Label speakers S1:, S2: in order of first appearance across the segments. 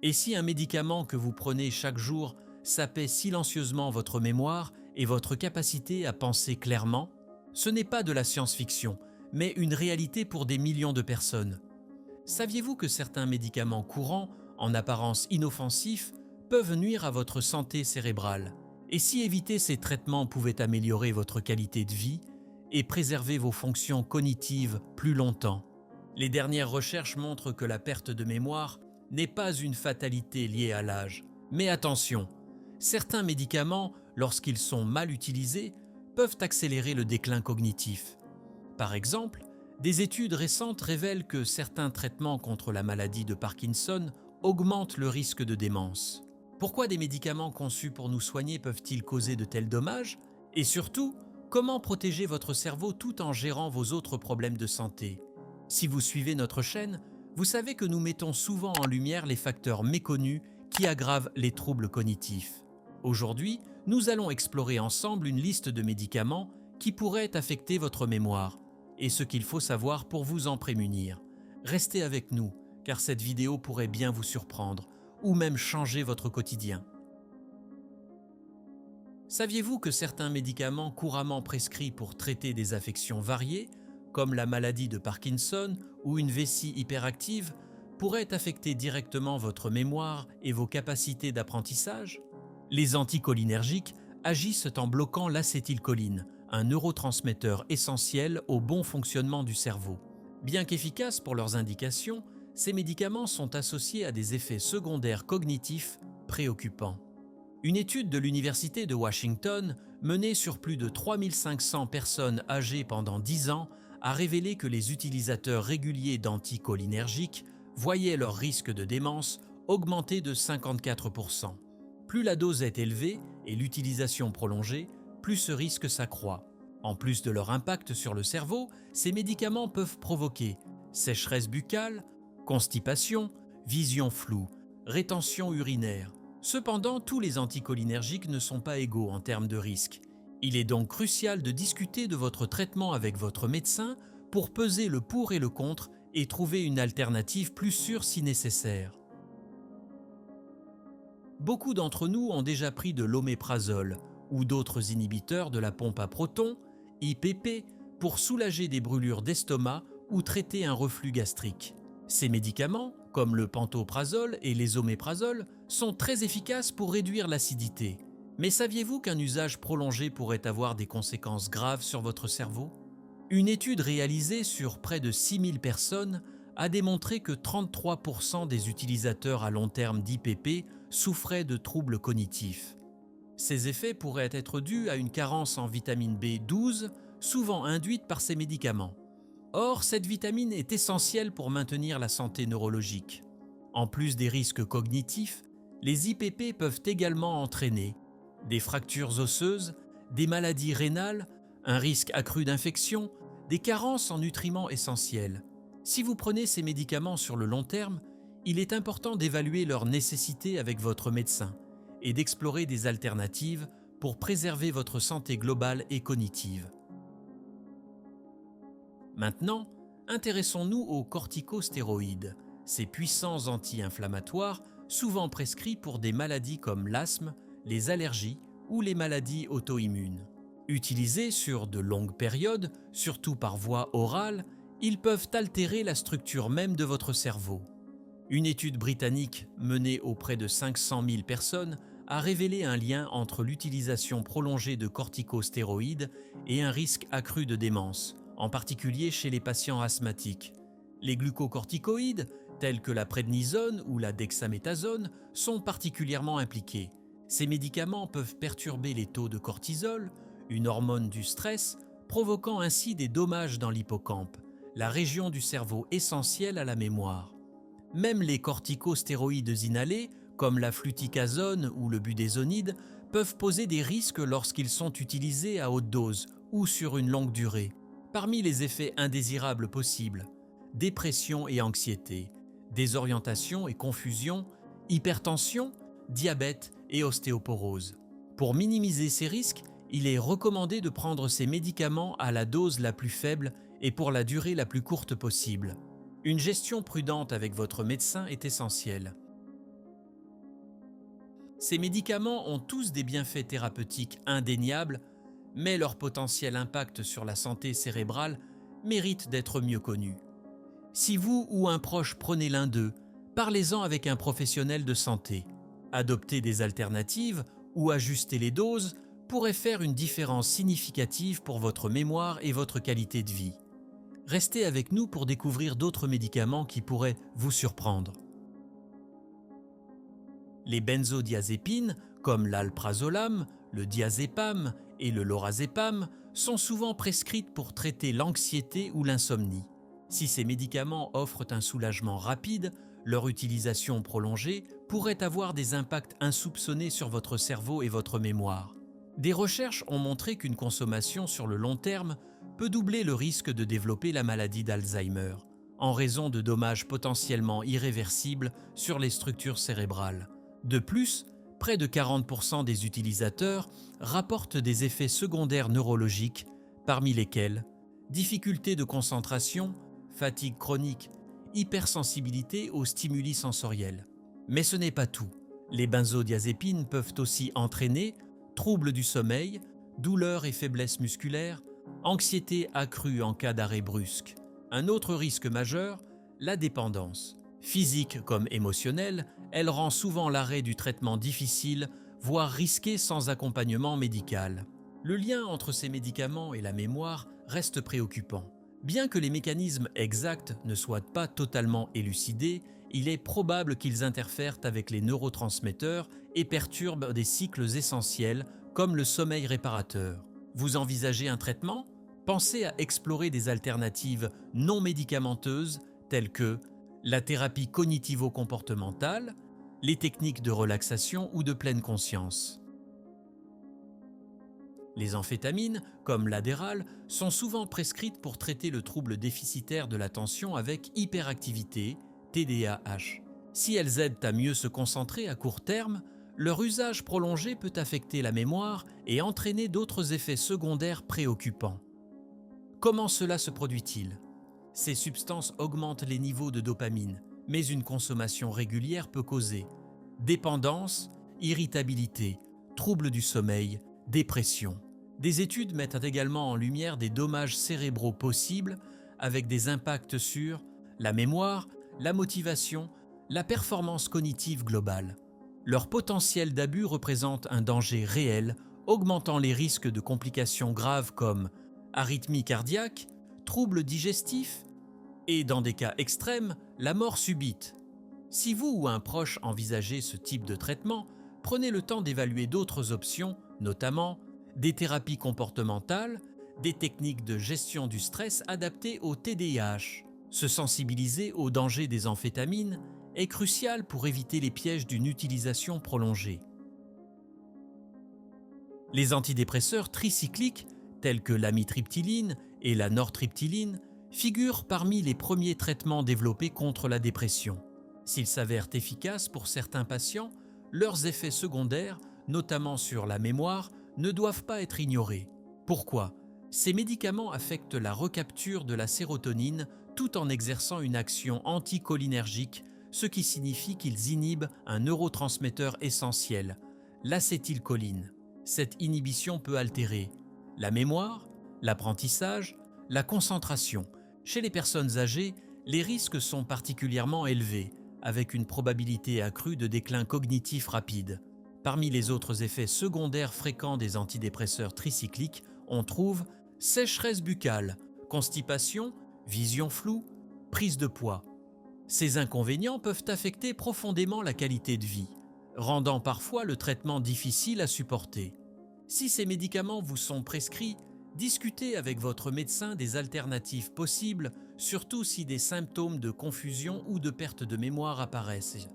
S1: Et si un médicament que vous prenez chaque jour sapait silencieusement votre mémoire et votre capacité à penser clairement? Ce n'est pas de la science-fiction, mais une réalité pour des millions de personnes. Saviez-vous que certains médicaments courants, en apparence inoffensifs, peuvent nuire à votre santé cérébrale? Et si éviter ces traitements pouvait améliorer votre qualité de vie et préserver vos fonctions cognitives plus longtemps? Les dernières recherches montrent que la perte de mémoire n'est pas une fatalité liée à l'âge. Mais attention, certains médicaments, lorsqu'ils sont mal utilisés, peuvent accélérer le déclin cognitif. Par exemple, des études récentes révèlent que certains traitements contre la maladie de Parkinson augmentent le risque de démence. Pourquoi des médicaments conçus pour nous soigner peuvent-ils causer de tels dommages? Et surtout, comment protéger votre cerveau tout en gérant vos autres problèmes de santé? Si vous suivez notre chaîne, vous savez que nous mettons souvent en lumière les facteurs méconnus qui aggravent les troubles cognitifs. Aujourd'hui, nous allons explorer ensemble une liste de médicaments qui pourraient affecter votre mémoire et ce qu'il faut savoir pour vous en prémunir. Restez avec nous, car cette vidéo pourrait bien vous surprendre ou même changer votre quotidien. Saviez-vous que certains médicaments couramment prescrits pour traiter des affections variées, comme la maladie de Parkinson ou une vessie hyperactive, pourraient affecter directement votre mémoire et vos capacités d'apprentissage? Les anticholinergiques agissent en bloquant l'acétylcholine, un neurotransmetteur essentiel au bon fonctionnement du cerveau. Bien qu'efficaces pour leurs indications, ces médicaments sont associés à des effets secondaires cognitifs préoccupants. Une étude de l'Université de Washington, menée sur plus de 3500 personnes âgées pendant 10 ans, a révélé que les utilisateurs réguliers d'anticholinergiques voyaient leur risque de démence augmenter de 54%. Plus la dose est élevée et l'utilisation prolongée, plus ce risque s'accroît. En plus de leur impact sur le cerveau, ces médicaments peuvent provoquer sécheresse buccale, constipation, vision floue, rétention urinaire. Cependant, tous les anticholinergiques ne sont pas égaux en termes de risque. Il est donc crucial de discuter de votre traitement avec votre médecin pour peser le pour et le contre et trouver une alternative plus sûre si nécessaire. Beaucoup d'entre nous ont déjà pris de l'oméprazole ou d'autres inhibiteurs de la pompe à protons, IPP, pour soulager des brûlures d'estomac ou traiter un reflux gastrique. Ces médicaments, comme le pantoprazole et les oméprazoles, sont très efficaces pour réduire l'acidité. Mais saviez-vous qu'un usage prolongé pourrait avoir des conséquences graves sur votre cerveau? Une étude réalisée sur près de 6000 personnes a démontré que 33% des utilisateurs à long terme d'IPP souffraient de troubles cognitifs. Ces effets pourraient être dus à une carence en vitamine B12, souvent induite par ces médicaments. Or, cette vitamine est essentielle pour maintenir la santé neurologique. En plus des risques cognitifs, les IPP peuvent également entraîner des fractures osseuses, des maladies rénales, un risque accru d'infection, des carences en nutriments essentiels. Si vous prenez ces médicaments sur le long terme, il est important d'évaluer leur nécessité avec votre médecin et d'explorer des alternatives pour préserver votre santé globale et cognitive. Maintenant, intéressons-nous aux corticostéroïdes, ces puissants anti-inflammatoires souvent prescrits pour des maladies comme l'asthme, les allergies ou les maladies auto-immunes. Utilisés sur de longues périodes, surtout par voie orale, ils peuvent altérer la structure même de votre cerveau. Une étude britannique menée auprès de 500 000 personnes a révélé un lien entre l'utilisation prolongée de corticostéroïdes et un risque accru de démence, en particulier chez les patients asthmatiques. Les glucocorticoïdes, tels que la prednisone ou la dexaméthasone, sont particulièrement impliqués. Ces médicaments peuvent perturber les taux de cortisol, une hormone du stress, provoquant ainsi des dommages dans l'hippocampe, la région du cerveau essentielle à la mémoire. Même les corticostéroïdes inhalés, comme la fluticasone ou le budesonide, peuvent poser des risques lorsqu'ils sont utilisés à haute dose ou sur une longue durée. Parmi les effets indésirables possibles, dépression et anxiété, désorientation et confusion, hypertension, diabète et ostéoporose. Pour minimiser ces risques, il est recommandé de prendre ces médicaments à la dose la plus faible et pour la durée la plus courte possible. Une gestion prudente avec votre médecin est essentielle. Ces médicaments ont tous des bienfaits thérapeutiques indéniables, mais leur potentiel impact sur la santé cérébrale mérite d'être mieux connu. Si vous ou un proche prenez l'un d'eux, parlez-en avec un professionnel de santé. Adopter des alternatives ou ajuster les doses pourrait faire une différence significative pour votre mémoire et votre qualité de vie. Restez avec nous pour découvrir d'autres médicaments qui pourraient vous surprendre. Les benzodiazépines, comme l'alprazolam, le diazépam et le lorazépam, sont souvent prescrites pour traiter l'anxiété ou l'insomnie. Si ces médicaments offrent un soulagement rapide, leur utilisation prolongée pourrait avoir des impacts insoupçonnés sur votre cerveau et votre mémoire. Des recherches ont montré qu'une consommation sur le long terme peut doubler le risque de développer la maladie d'Alzheimer, en raison de dommages potentiellement irréversibles sur les structures cérébrales. De plus, près de 40% des utilisateurs rapportent des effets secondaires neurologiques, parmi lesquels difficultés de concentration, fatigue chronique, hypersensibilité aux stimuli sensoriels. Mais ce n'est pas tout. Les benzodiazépines peuvent aussi entraîner troubles du sommeil, douleurs et faiblesse musculaire, anxiété accrue en cas d'arrêt brusque. Un autre risque majeur, la dépendance. Physique comme émotionnelle, elle rend souvent l'arrêt du traitement difficile, voire risqué sans accompagnement médical. Le lien entre ces médicaments et la mémoire reste préoccupant. Bien que les mécanismes exacts ne soient pas totalement élucidés, il est probable qu'ils interfèrent avec les neurotransmetteurs et perturbent des cycles essentiels comme le sommeil réparateur. Vous envisagez un traitement? Pensez à explorer des alternatives non médicamenteuses telles que la thérapie cognitivo-comportementale, les techniques de relaxation ou de pleine conscience. Les amphétamines, comme l'Adderall, sont souvent prescrites pour traiter le trouble déficitaire de l'attention avec hyperactivité, TDAH. Si elles aident à mieux se concentrer à court terme, leur usage prolongé peut affecter la mémoire et entraîner d'autres effets secondaires préoccupants. Comment cela se produit-il? Ces substances augmentent les niveaux de dopamine, mais une consommation régulière peut causer dépendance, irritabilité, troubles du sommeil, dépression. Des études mettent également en lumière des dommages cérébraux possibles avec des impacts sur la mémoire, la motivation, la performance cognitive globale. Leur potentiel d'abus représente un danger réel, augmentant les risques de complications graves comme arythmie cardiaque, troubles digestifs et, dans des cas extrêmes, la mort subite. Si vous ou un proche envisagez ce type de traitement, prenez le temps d'évaluer d'autres options, notamment des thérapies comportementales, des techniques de gestion du stress adaptées au TDAH. Se sensibiliser aux dangers des amphétamines est crucial pour éviter les pièges d'une utilisation prolongée. Les antidépresseurs tricycliques, tels que l'amitriptyline et la nortriptyline, figurent parmi les premiers traitements développés contre la dépression. S'ils s'avèrent efficaces pour certains patients, leurs effets secondaires, notamment sur la mémoire, ne doivent pas être ignorés. Pourquoi? Ces médicaments affectent la recapture de la sérotonine tout en exerçant une action anticholinergique, ce qui signifie qu'ils inhibent un neurotransmetteur essentiel, l'acétylcholine. Cette inhibition peut altérer la mémoire, l'apprentissage, la concentration. Chez les personnes âgées, les risques sont particulièrement élevés, avec une probabilité accrue de déclin cognitif rapide. Parmi les autres effets secondaires fréquents des antidépresseurs tricycliques, on trouve sécheresse buccale, constipation, vision floue, prise de poids. Ces inconvénients peuvent affecter profondément la qualité de vie, rendant parfois le traitement difficile à supporter. Si ces médicaments vous sont prescrits, discutez avec votre médecin des alternatives possibles, surtout si des symptômes de confusion ou de perte de mémoire apparaissent.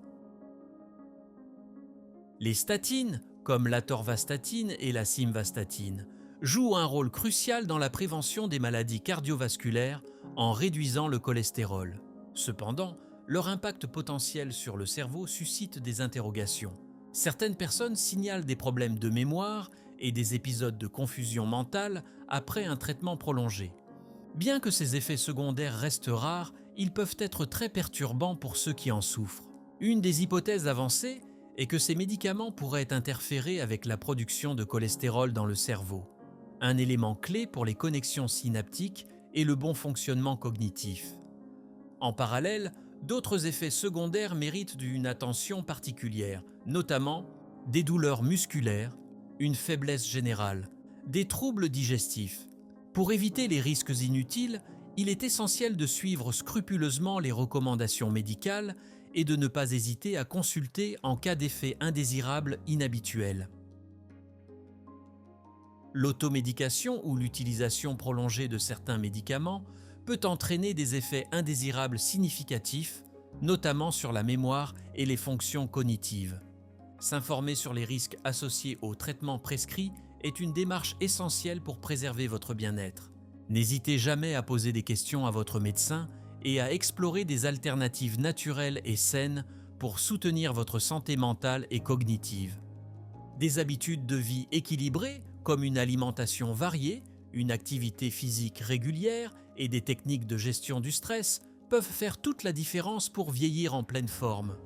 S1: Les statines, comme l'atorvastatine et la simvastatine, jouent un rôle crucial dans la prévention des maladies cardiovasculaires en réduisant le cholestérol. Cependant, leur impact potentiel sur le cerveau suscite des interrogations. Certaines personnes signalent des problèmes de mémoire et des épisodes de confusion mentale après un traitement prolongé. Bien que ces effets secondaires restent rares, ils peuvent être très perturbants pour ceux qui en souffrent. Une des hypothèses avancées est que ces médicaments pourraient interférer avec la production de cholestérol dans le cerveau, un élément clé pour les connexions synaptiques et le bon fonctionnement cognitif. En parallèle, d'autres effets secondaires méritent une attention particulière, notamment des douleurs musculaires, une faiblesse générale, des troubles digestifs. Pour éviter les risques inutiles, il est essentiel de suivre scrupuleusement les recommandations médicales et de ne pas hésiter à consulter en cas d'effets indésirables inhabituels. L'automédication ou l'utilisation prolongée de certains médicaments peut entraîner des effets indésirables significatifs, notamment sur la mémoire et les fonctions cognitives. S'informer sur les risques associés aux traitements prescrits est une démarche essentielle pour préserver votre bien-être. N'hésitez jamais à poser des questions à votre médecin et à explorer des alternatives naturelles et saines pour soutenir votre santé mentale et cognitive. Des habitudes de vie équilibrées, comme une alimentation variée, une activité physique régulière et des techniques de gestion du stress, peuvent faire toute la différence pour vieillir en pleine forme.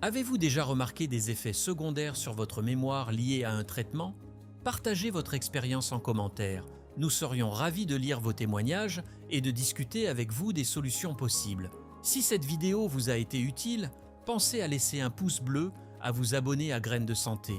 S1: Avez-vous déjà remarqué des effets secondaires sur votre mémoire liés à un traitement ? Partagez votre expérience en commentaire. Nous serions ravis de lire vos témoignages et de discuter avec vous des solutions possibles. Si cette vidéo vous a été utile, pensez à laisser un pouce bleu, à vous abonner à Graines de Santé.